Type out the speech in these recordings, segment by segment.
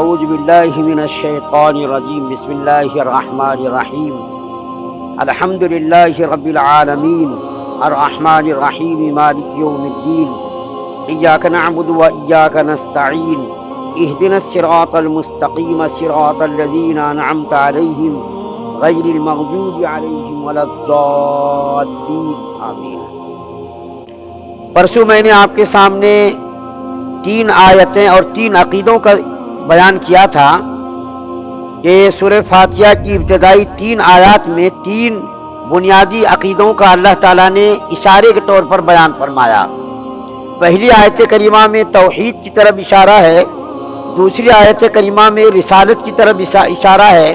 اعوذ باللہ من الشیطان الرجیم بسم اللہ الرحمن الرحیم الحمد للہ رب العالمین الرحمن الرحیم مالک یوم الدین ایاک نعبد و ایاک نستعین اہدنا الصراط المستقیم صراط الذین انعمت علیہم غیر المغضوب علیہم ولا الضالین آمین۔ پرسوں میں نے آپ کے سامنے 3 آیتیں اور 3 عقیدوں کا بیان کیا تھا کہ سورہ فاتحہ کی ابتدائی 3 آیات میں 3 بنیادی عقیدوں کا اللہ تعالیٰ نے اشارے کے طور پر بیان فرمایا۔ پہلی آیت کریمہ میں توحید کی طرف اشارہ ہے، دوسری آیت کریمہ میں رسالت کی طرف اشارہ ہے،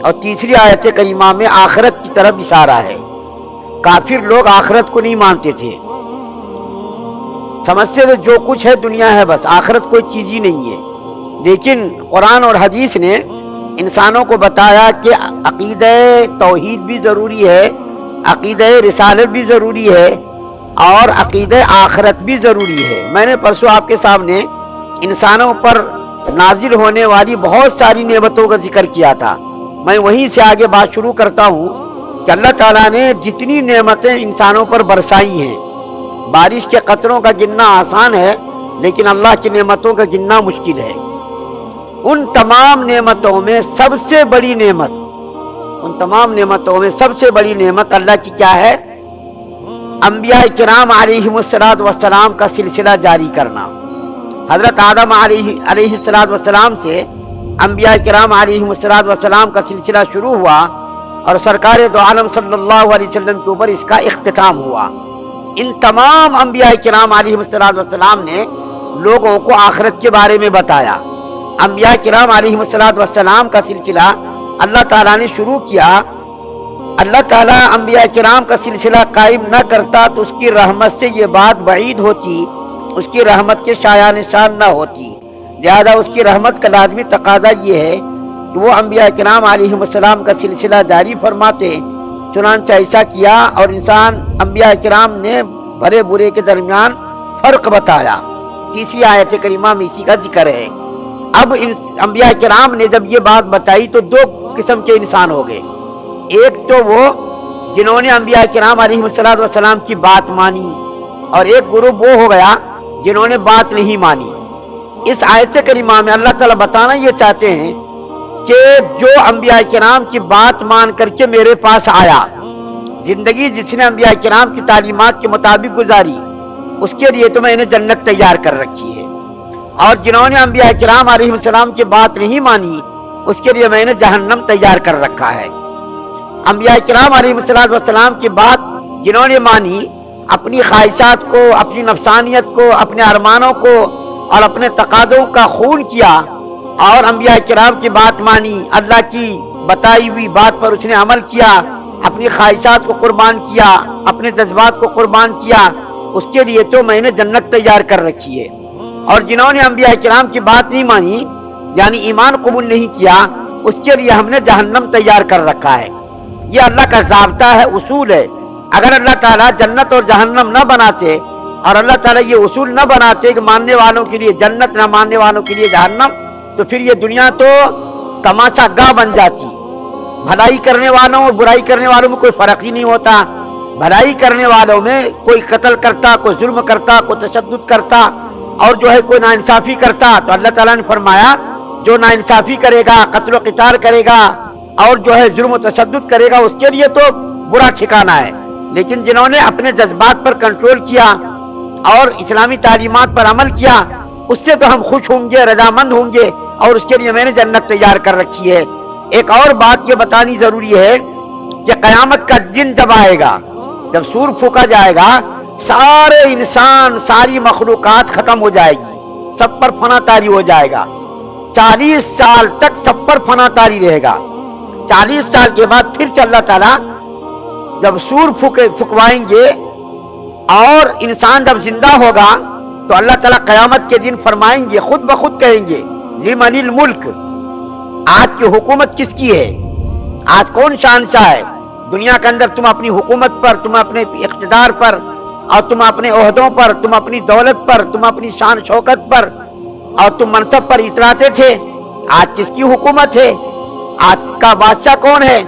اور تیسری آیت کریمہ میں آخرت کی طرف اشارہ ہے۔ کافر لوگ آخرت کو نہیں مانتے تھے، سمجھتے تھے جو کچھ ہے دنیا ہے، بس آخرت کوئی چیز ہی نہیں ہے۔ لیکن قرآن اور حدیث نے انسانوں کو بتایا کہ عقیدہ توحید بھی ضروری ہے، عقیدہ رسالت بھی ضروری ہے، اور عقیدہ آخرت بھی ضروری ہے۔ میں نے پرسوں آپ کے سامنے انسانوں پر نازل ہونے والی بہت ساری نعمتوں کا ذکر کیا تھا۔ میں وہیں سے آگے بات شروع کرتا ہوں کہ اللہ تعالیٰ نے جتنی نعمتیں انسانوں پر برسائی ہیں، بارش کے قطروں کا گننا آسان ہے، لیکن اللہ کی نعمتوں کا گننا مشکل ہے۔ ان تمام نعمتوں میں سب سے بڑی نعمت، اللہ کی کیا ہے؟ انبیاء کرام علیہم السلام کا سلسلہ جاری کرنا۔ حضرت آدم علیہ السلام سے انبیاء کرام علیہم السلام کا سلسلہ شروع ہوا، اور سرکار دو عالم صلی اللہ علیہ وسلم کے اوپر اس کا اختتام ہوا۔ ان تمام انبیاء کرام علیہ السلام نے لوگوں کو آخرت کے بارے میں بتایا۔ انبیاء کرام علیہ السلام کا سلسلہ اللہ تعالیٰ نے شروع کیا۔ اللہ تعالیٰ انبیاء کرام کا سلسلہ قائم نہ کرتا تو اس کی رحمت سے یہ بات بعید ہوتی، اس کی رحمت کے شایع نشان نہ ہوتی۔ لہذا اس کی رحمت کا لازمی تقاضا یہ ہے کہ وہ انبیاء کرام علیہ السلام کا سلسلہ جاری فرماتے۔ چنانچہ ایسا کیا، اور انبیاء کرام نے بھلے برے کے درمیان فرق بتایا۔ تیسری آیت کریمہ میں اسی کا ذکر ہے۔ اب انبیاء کرام نے جب یہ بات بتائی تو 2 قسم کے انسان ہو گئے۔ ایک تو وہ جنہوں نے انبیاء کرام علیہ السلام کی بات مانی، اور ایک گروپ وہ ہو گیا جنہوں نے بات نہیں مانی۔ اس آیت کریمہ میں اللہ تعالیٰ بتانا یہ چاہتے ہیں کہ جو انبیاء کرام کی بات مان کر کے میرے پاس آیا، زندگی جس نے انبیاء کرام کی تعلیمات کے مطابق گزاری، اس کے لیے تو میں نے جنت تیار کر رکھی ہے، اور جنہوں نے انبیاء کرام علیہ السلام کی بات نہیں مانی، اس کے لیے میں نے جہنم تیار کر رکھا ہے۔ انبیاء کرام علیہ السلام کی بات جنہوں نے مانی، اپنی خواہشات کو، اپنی نفسانیت کو، اپنے ارمانوں کو اور اپنے تقاضوں کا خون کیا، اور انبیاء کرام کی بات مانی، اللہ کی بتائی ہوئی بات پر اس نے عمل کیا، اپنی خواہشات کو قربان کیا، اپنے جذبات کو قربان کیا، اس کے لیے تو میں نے جنت تیار کر رکھی ہے۔ اور جنہوں نے انبیاء کرام کی بات نہیں مانی، یعنی ایمان قبول نہیں کیا، اس کے لیے ہم نے جہنم تیار کر رکھا ہے۔ یہ اللہ کا ضابطہ ہے، اصول ہے۔ اگر اللہ تعالیٰ جنت اور جہنم نہ بناتے، اور اللہ تعالیٰ یہ اصول نہ بناتے کہ ماننے والوں کے لیے جنت، نہ ماننے والوں کے لیے جہنم، تو پھر یہ دنیا تو تماشا گاہ بن جاتی۔ بھلائی کرنے والوں اور برائی کرنے والوں میں کوئی فرق ہی نہیں ہوتا۔ بھلائی کرنے والوں میں کوئی قتل کرتا، کوئی ظلم کرتا، کوئی تشدد کرتا، اور جو ہے کوئی ناانصافی کرتا، تو اللہ تعالیٰ نے فرمایا جو ناانصافی کرے گا، قتل و قتال کرے گا، اور جو ہے ظلم و تشدد کرے گا، اس کے لیے تو برا ٹھکانہ ہے۔ لیکن جنہوں نے اپنے جذبات پر کنٹرول کیا اور اسلامی تعلیمات پر عمل کیا، اس سے تو ہم خوش ہوں گے، رضامند ہوں گے، اور اس کے لیے میں نے جنت تیار کر رکھی ہے۔ ایک اور بات یہ بتانی ضروری ہے کہ قیامت کا دن جب آئے گا، جب سور پھونکا جائے گا، سارے انسان، ساری مخلوقات ختم ہو جائے گی، سب پر فنا طاری ہو جائے گا۔ 40 سال تک سب پر فنا طاری رہے گا۔ 40 سال کے بعد پھر سے اللہ تعالیٰ جب سور پھکوائیں گے اور انسان جب زندہ ہوگا، تو اللہ تعالیٰ قیامت کے دن فرمائیں گے، خود بخود کہیں گے لمن الملک، آج کی حکومت کس کی ہے؟ آج کون شہنشاہ ہے؟ دنیا کے اندر تم اپنی حکومت پر، تم اپنے اقتدار پر، اور تم اپنے عہدوں پر، تم اپنی دولت پر، تم اپنی شان شوکت پر اور تم منصب پر اتراتے تھے۔ آج کس کی حکومت ہے، آج کا بادشاہ کون ہے،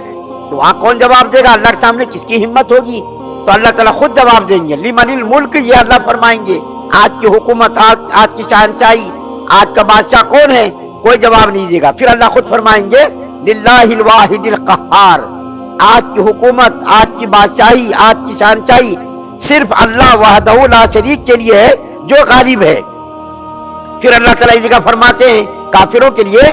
تو وہاں کون جواب دے گا؟ اللہ کے سامنے کس کی ہمت ہوگی؟ تو اللہ تعالیٰ خود جواب دیں گے، لمن الملک، یہ اللہ فرمائیں گے آج کی حکومت، آج کی شہنشاہی، آج کا بادشاہ کون ہے؟ کوئی جواب نہیں دے گا۔ پھر اللہ خود فرمائیں گے للہ الواحد القہار، آج کی حکومت، آج کی بادشاہی، آج کی شہنشاہی صرف اللہ وحدہ لا شریک کے لیے ہے جو غالب ہے۔ پھر اللہ تعالیٰ یہ جگہ فرماتے ہیں کافروں کے لیے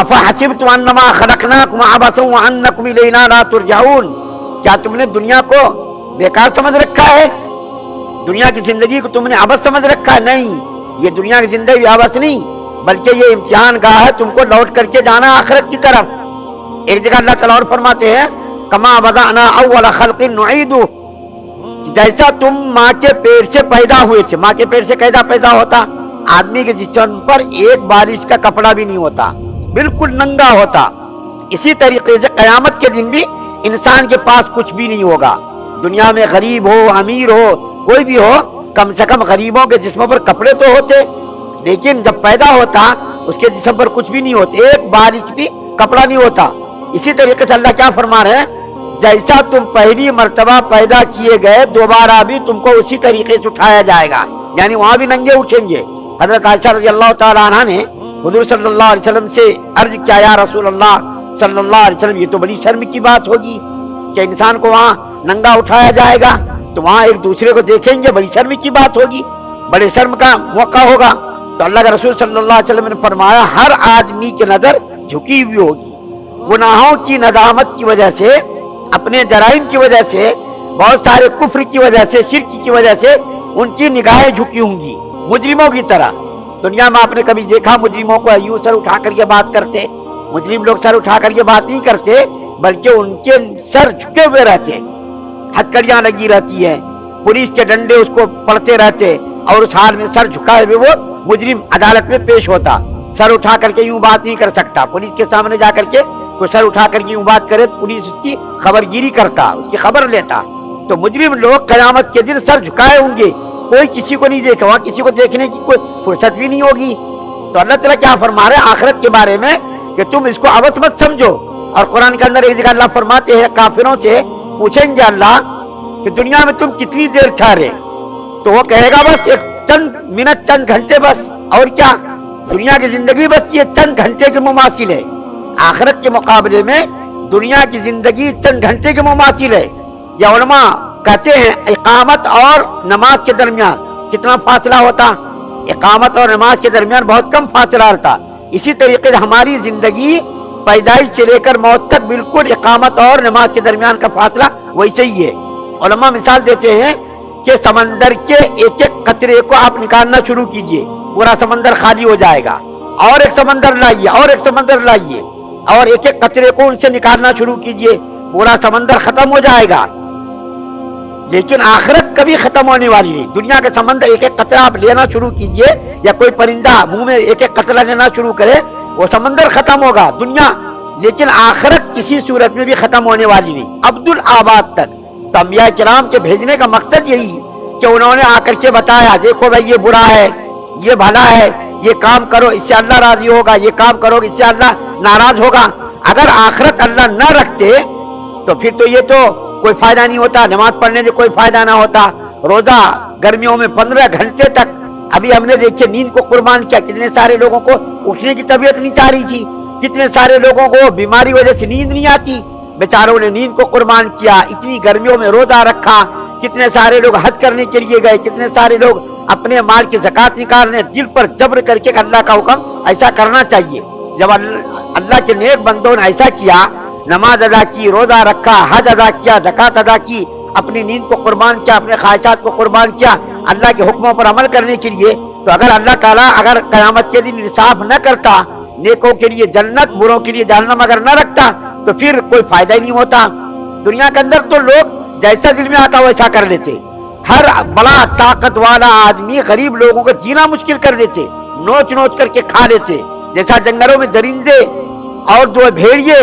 افحسبتم انما خلقناکم عبثا وانکم الینا لا ترجعون، کیا تم نے دنیا کو بیکار سمجھ رکھا ہے؟ دنیا کی زندگی کو تم نے عبث سمجھ رکھا ہے؟ نہیں، یہ دنیا کی زندگی عبث نہیں، بلکہ یہ امتحان گاہ ہے، تم کو لوٹ کر کے جانا آخرت کی طرف۔ ایک جگہ اللہ تعالیٰ اور فرماتے ہیں کما بدأنا اول خلق نعیدہ، جیسا تم ماں کے پیٹ سے پیدا ہوئے تھے، ماں کے پیٹ سے کیسا پیدا ہوتا؟ آدمی کے جسم پر ایک بارش کا کپڑا بھی نہیں ہوتا، بالکل ننگا ہوتا۔ اسی طریقے سے قیامت کے دن بھی انسان کے پاس کچھ بھی نہیں ہوگا۔ دنیا میں غریب ہو، امیر ہو، کوئی بھی ہو، کم سے کم غریبوں کے جسموں پر کپڑے تو ہوتے، لیکن جب پیدا ہوتا اس کے جسم پر کچھ بھی نہیں ہوتے، ایک بارش بھی کپڑا نہیں ہوتا۔ اسی طریقے سے اللہ کیا فرما رہے ہیں، جیسا تم پہلی مرتبہ پیدا کیے گئے دوبارہ بھی تم کو اسی طریقے سے اٹھایا جائے گا، یعنی وہاں بھی ننگے اٹھیں گے۔ حضرت عائشہ رضی اللہ تعالی عنہ نے حضور صلی اللہ علیہ وسلم سے عرض کیا، یا رسول اللہ صلی اللہ علیہ وسلم، یہ تو بڑی شرم کی بات ہوگی کہ انسان کو وہاں ننگا اٹھایا جائے گا، تو وہاں ایک دوسرے کو دیکھیں گے، بڑی شرم کی بات ہوگی، بڑے شرم کا موقع ہوگا۔ تو اللہ کے رسول صلی اللہ علیہ وسلم نے فرمایا ہر آدمی کی نظر جھکی ہوئی ہوگی، گناہوں کی ندامت کی وجہ سے، اپنے جرائم کی وجہ سے، بہت سارے کفر کی وجہ سے، شرک کی وجہ سے ان کی نگاہیں جھکی ہوں گی مجرموں کی طرح۔ دنیا میں آپ نے کبھی دیکھا مجرموں کو یوں سر اٹھا کر کے بات کرتے؟ مجرم لوگ سر اٹھا کر کے بات نہیں کرتے، بلکہ ان کے سر جھکے ہوئے رہتے، ہتھکڑیاں لگی رہتی ہے، پولیس کے ڈنڈے اس کو پڑتے رہتے، اور اس حال میں سر جھکائے ہوئے وہ مجرم عدالت میں پیش ہوتا۔ سر اٹھا کر کے یوں بات نہیں کر سکتا، پولیس کے سامنے جا کر کے کوئی سر اٹھا کر کے یوں بات کرے تو پولیس اس کی خبر گیری کرتا، اس کی خبر لیتا۔ تو مجرم لوگ قیامت کے دن سر جھکائے ہوں گے، کوئی کسی کو نہیں دیکھا، وہاں کسی کو دیکھنے کی کوئی فرصت بھی نہیں ہوگی۔ تو اللہ تعالیٰ کیا فرما رہے ہیں آخرت کے بارے میں کہ تم اس کو عبث مت سمجھو۔ اور قرآن کے اندر ایک جگہ اللہ فرماتے ہیں کافروں سے پوچھیں گے اللہ کہ دنیا میں تم کتنی دیر ٹھہرے، تو وہ کہے گا بس ایک چند منٹ، چند گھنٹے، بس، اور کیا، دنیا کی زندگی بس یہ چند گھنٹے کے مماثل ہے۔ آخرت کے مقابلے میں دنیا کی زندگی چند گھنٹے کے مماثل ہے۔ یہ علماء کہتے ہیں اقامت اور نماز کے درمیان کتنا فاصلہ ہوتا؟ اقامت اور نماز کے درمیان بہت کم فاصلہ رہتا۔ اسی طریقے سے ہماری زندگی پیدائش سے لے کر موت تک بالکل اقامت اور نماز کے درمیان کا فاصلہ ویسے ہی ہے۔ علماء مثال دیتے ہیں کہ سمندر کے ایک ایک قطرے کو آپ نکالنا شروع کیجئے، پورا سمندر خالی ہو جائے گا، اور ایک سمندر لائیے، اور ایک سمندر لائیے، اور ایک ایک قطرے کو ان سے نکالنا شروع کیجئے، پورا سمندر ختم ہو جائے گا۔ لیکن آخرت کبھی ختم ہونے والی نہیں۔ دنیا کے سمندر ایک ایک قطرہ آپ لینا شروع کیجئے، یا کوئی پرندہ منہ میں ایک ایک قطرہ لینا شروع کرے، وہ سمندر ختم ہوگا دنیا، لیکن آخرت کسی صورت میں بھی ختم ہونے والی نہیں، ابدالآباد تک۔ تو انبیاء کرام کے بھیجنے کا مقصد یہی کہ انہوں نے آ کر کے بتایا دیکھو بھائی یہ برا ہے، یہ بھلا ہے، یہ کام کرو اس سے اللہ راضی ہوگا، یہ کام کرو اس سے اللہ ناراض ہوگا۔ اگر آخرت اللہ نہ رکھتے تو پھر تو یہ تو کوئی فائدہ نہیں ہوتا، نماز پڑھنے سے کوئی فائدہ نہ ہوتا، روزہ گرمیوں میں 15 گھنٹے تک، ابھی ہم نے دیکھے نیند کو قربان کیا، کتنے سارے لوگوں کو اٹھنے کی طبیعت نہیں چاہ رہی تھی، کتنے سارے لوگوں کو بیماری وجہ سے نیند نہیں آتی، بیچاروں نے نیند کو قربان کیا، اتنی گرمیوں میں روزہ رکھا، کتنے سارے لوگ حج کرنے کے لیے گئے، کتنے سارے لوگ اپنے مال کی زکات نکالنے، دل پر جبر کر کے اللہ کا حکم ایسا کرنا چاہیے۔ جب اللہ کے نیک بندوں نے ایسا کیا، نماز ادا کی، روزہ رکھا، حج ادا کیا، زکات ادا کی، اپنی نیند کو قربان کیا، اپنے خواہشات کو قربان کیا اللہ کے حکموں پر عمل کرنے کے لیے، تو اگر اللہ تعالیٰ اگر قیامت کے دن انصاف نہ کرتا، نیکوں کے لیے جنت، بروں کے لیے جہنم اگر نہ رکھتا، تو پھر کوئی فائدہ ہی نہیں ہوتا۔ دنیا کے اندر تو لوگ جیسا دل میں آتا ویسا کر لیتے، ہر بڑا طاقت والا آدمی غریب لوگوں کو جینا مشکل کر دیتے، نوچ نوچ کر کے کھا لیتے، جیسا جنگلوں میں درندے اور جو بھیڑیے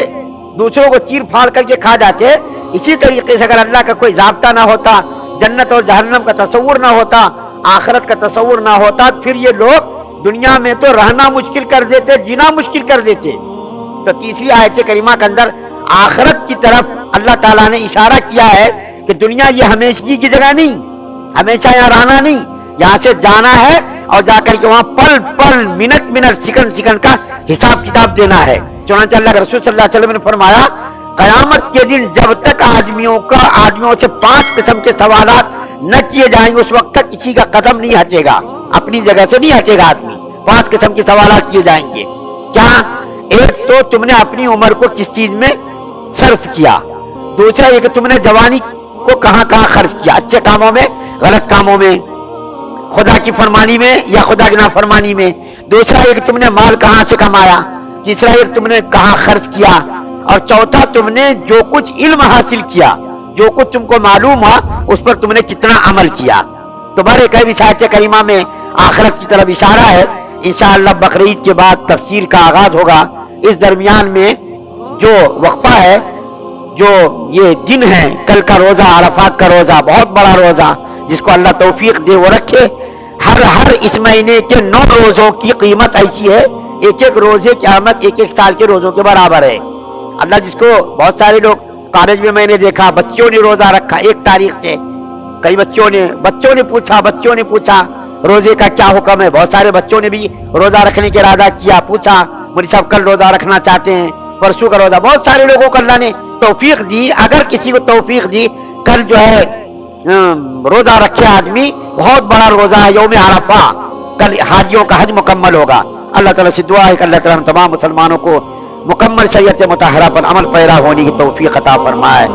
دوسروں کو چیر پھاڑ کر کے کھا جاتے، اسی طریقے سے اگر اللہ کا کوئی ضابطہ نہ ہوتا، جنت اور جہنم کا تصور نہ ہوتا، آخرت کا تصور نہ ہوتا، پھر یہ لوگ دنیا میں تو رہنا مشکل کر دیتے، جینا مشکل کر دیتے. تو تیسری آیت کریمہ کے اندر آخرت کی طرف اللہ تعالیٰ نے اشارہ کیا ہے کہ دنیا یہ ہمیشگی کی جگہ نہیں، ہمیشہ یہاں رہنا نہیں، یہاں سے جانا ہے اور جا کر کے وہاں پل پل، منٹ منٹ، سیکنڈ سیکنڈ کا حساب کتاب دینا ہے. چنانچہ اللہ کے رسول صلی اللہ علیہ وسلم نے فرمایا قیامت کے دن جب تک آدمیوں سے 5 قسم کے سوالات نہ کیے جائیں گے اس وقت تک کسی کا قدم نہیں ہٹے گا، اپنی جگہ سے نہیں ہٹے گا آدمی. 5 قسم کے سوالات کیے جائیں گے. کیا؟ ایک تو تم نے اپنی عمر کو کس چیز میں صرف کیا، دوسرا یہ کہ تم نے جوانی کو کہاں کہاں خرچ کیا، اچھے کاموں میں، غلط کاموں میں، خدا کی فرمانی میں یا خدا کی نافرمانی میں، دوسرا یہ کہ تم نے مال کہاں سے کمایا، تیسرا یہ کہ تم نے کہاں خرچ کیا، اور چوتھا تم نے جو کچھ علم حاصل کیا، جو کچھ تم کو معلوم ہوا اس پر تم نے کتنا عمل کیا. تو بڑے کئی آیت کریمہ میں آخرت کی طرف اشارہ ہے. انشاءاللہ بقرعید کے بعد تفسیر کا آغاز ہوگا. اس درمیان میں جو وقفہ ہے، جو یہ دن ہے، کل کا روزہ، عرفات کا روزہ، بہت بڑا روزہ، جس کو اللہ توفیق دے وہ رکھے. ہر اس مہینے کے 9 روزوں کی قیمت ایسی ہے، ایک ایک روزے کی قیمت 1 سال کے روزوں کے برابر ہے. اللہ جس کو، بہت سارے لوگ کالج میں میں نے دیکھا بچوں نے روزہ رکھا 1 تاریخ سے. کئی بچوں نے پوچھا روزے کا کیا حکم ہے. بہت سارے بچوں نے بھی روزہ رکھنے کے ارادہ کیا، پوچھا مجھے صاحب کل روزہ رکھنا چاہتے ہیں، پرسوں کا روزہ. بہت سارے لوگوں کو اللہ نے توفیق دی. اگر کسی کو توفیق دی کل جو ہے روزہ رکھے آدمی، بہت بڑا روزہ ہے یوم عرفہ، کل حاجیوں کا حج مکمل ہوگا. اللہ تعالیٰ سے دعا ہے کہ اللہ تعالیٰ ہم تمام مسلمانوں کو مکمل شریعت مطہرہ پر عمل پیرا ہونے کی توفیق عطا فرمائے.